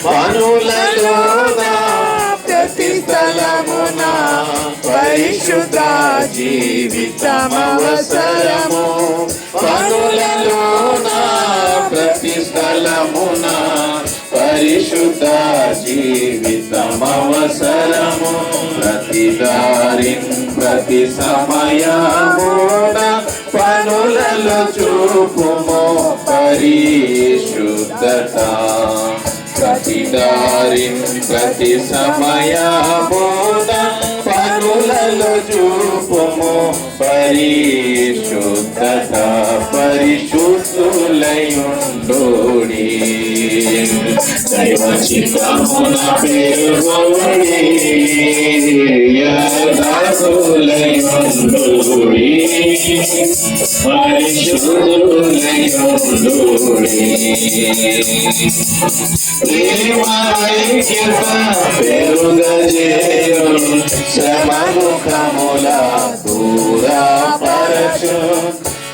పనులలోన ప్రతి స్థలమున పరిశుద్ధ జీవితమవసరము. పనులలోన ప్రతి స్థలమున పరిశుద్ధ జీవితమవసరము. ప్రతి దారిన్ ప్రతి సమయమున పనులలో చూపుము పరిశుద్ధత. ప్రతి దారిన్ ప్రతి సమయమున పనులలో చూపుము పరిశుద్ధత. పరిశుద్ధులయుండుడి దైవ చిత్తమున పెరుగుడి దాసులయుండుడి పరిశుద్ధులయుండుడి. ప్రేమైక్యత పెరుగజేయును శ్రమముఖముల దూరపరచు.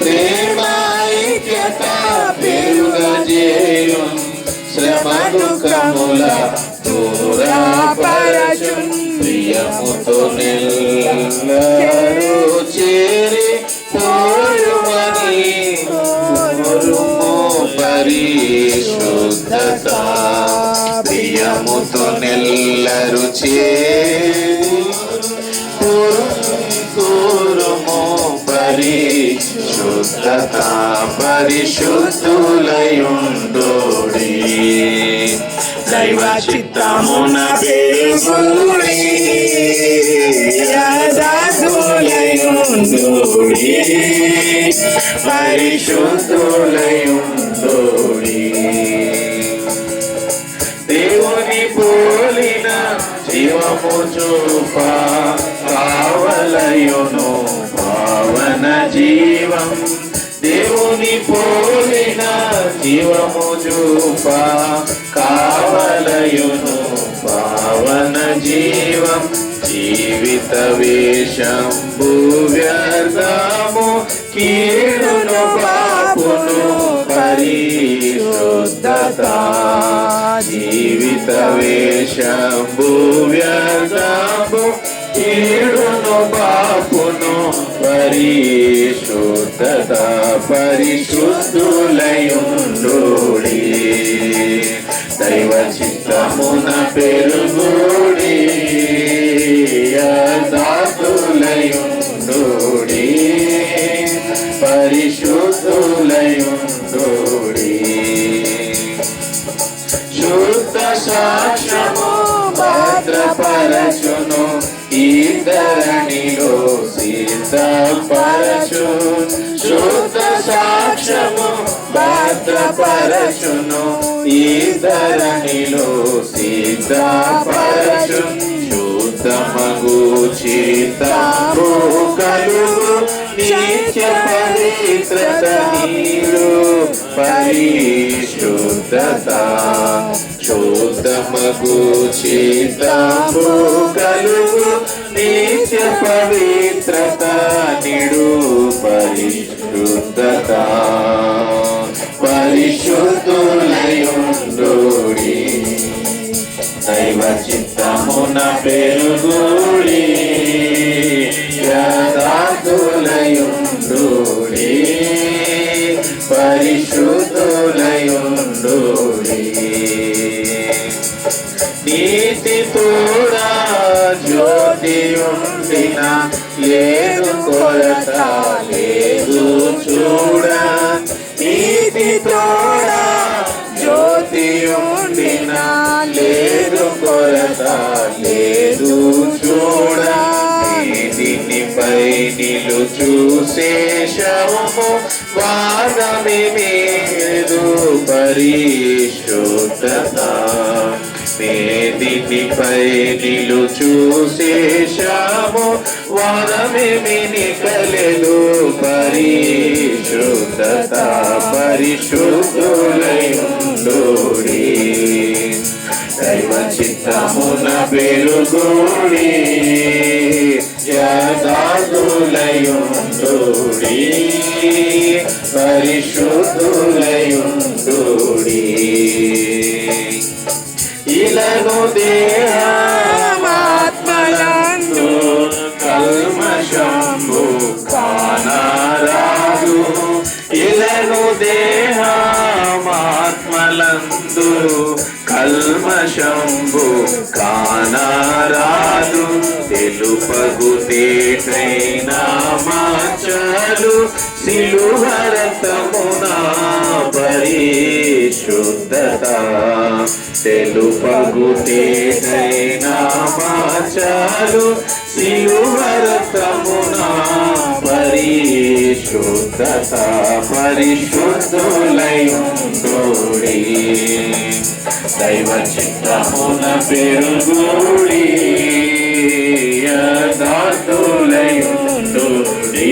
ప్రేమైక్యత పెరుగజేయును శ్రమముఖముల దూరపరచు. ప్రియముతో నిల్లరు చేరి పోరుమని కోరుము పరిశుద్ధత. ప్రియముతో నెల్లరు కోరుము పరిశుద్ధత. పరిశుద్ధులయుండుడి దైవ చిత్తమున పెరుగుడి దాసులయుండుడి పరిశుద్ధులయుండుడి. దేవుని పోలిన జీవము చూప కావలయును పావన జీవం. దేవుని పోలిన జీవము చూప కావలయును పావన జీవం. జీవిత వేషంబు వ్యర్థము కీడును పాపును పరిశుద్ధత. జీవిత వేషంబు వ్యర్థము కీడును పాపును పరిశుద్ధత. పరిశుద్ధులయుండుడి దైవ చిత్తమున పెరుగుడి దాసులయుండుడి పరిశుద్ధులయుండుడి. శుద్ధ సాక్ష్యము భద్రపరచును ఈ ధరణిలో సిద్ధపరచు. శుద్ధ సాక్ష్యము భద్రపరచును ఈ ధరణిలో సిద్ధపరచు. శుద్ధమగు చిత్తము కలుగు నిత్య పవిత్రత నీరు పరిశుద్ధత. శుద్ధమగు చిత్తము కలుగు నిత్య పవిత్రత నిడు పరిశుద్ధత. పరిశుద్ధులయుండుడి దైవ చిత్తమున పెరుగుడి దాసులయుండుడి పరిశుద్ధులయుండుడి. నీతి తోడా జ్యోతియుండిన లేదు కొరత లేదు చూడ. నీతి తోడా జ్యోతియుండిన లేదు కొరత లేదు చూడ. దీనిపై నిలుచు శేషము వాదమే లేదు పరిశుద్ధత. మేదినిపై నిలుచు శేషము వాదమే కలెదు పరిశుద్ధత. పరిశుద్ధులయుండుడి దైవ చిత్తమున పెరుగుడి దాసులయుండుడి పరిశుద్ధులయుండుడి. ఇలను దేహమాత్మలందు కల్మషంబు కానరాదు. ఇలను దేహమాత్మలందు కల్మషంబు కానరాదు. తెలుపగు తేటైన మాచలు సిలువ రక్తమున పరిశుద్ధత. తెలుపగు తేటైన మాచలు సిలువ రక్తమున పరిశుద్ధత. పరిశుద్ధులైందోడి దైవ చిత్తమున పెరుగుడి యథార్థులైందోడి